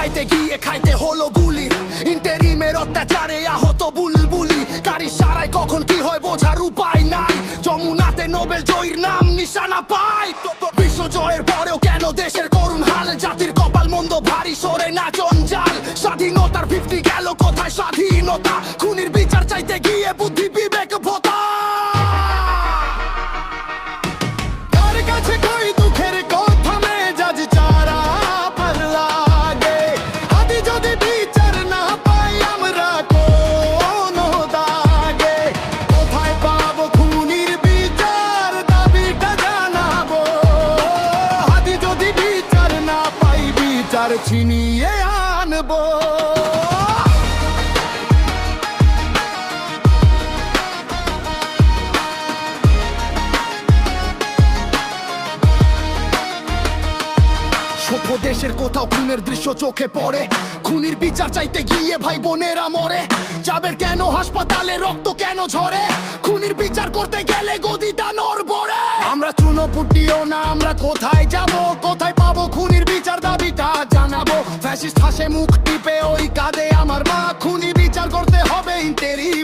চাইতে গিয়ে খাইতে হলো গুলি, ইন্টেরিমের অত্যাচারে আহত বুলবুলি। গাড়ি সারাই কখন কি হয় বোঝার উপায় নাই, যমুনাতে নোবেল জয়ীর নাম নিশানা পায়। বিশ্বজয়ের পরেও কেন দেশের করুণ হাল, জাতির কপাল মন্দ ভারী সরে না জঞ্জাল। স্বাধীনতার 50 গেল কোথায় স্বাধীনতা, খুনির বিচার চাইতে গিয়ে বুদ্ধি বিবেক ভোতা। কার কাছে কই দুঃখের কথা মেজাজ চারা পার লাগে, আদি যদি বিচার না পাই আমরা কোনো দাগে। কোথায় পাবো খুনির বিচার দাবিটা জানাবো, আদি যদি বিচার না পাই বিচার ছিনিয়ে আনবো। সভ্য দেশের কোথাও খুনের দৃশ্য চোখে পড়ে, খুনির বিচার চাইতে গিয়ে ভাই বোনেরা মরে। যাবের কেন হাসপাতালে রক্ত কেন ঝরে, খুনির বিচার করতে গেলে গদিটা নড়বড়ে। আমরা চুনোপুটিও না, আমরা কোথায় যাব, কোথায় পাবো খুনির বিচার দাবিটা জানাবো। ফ্যাসিস্ট হাসে মুখ টিপে ওই কাঁদে আমার মা, খুনি বিচার করতে হবে ইন্টেরিম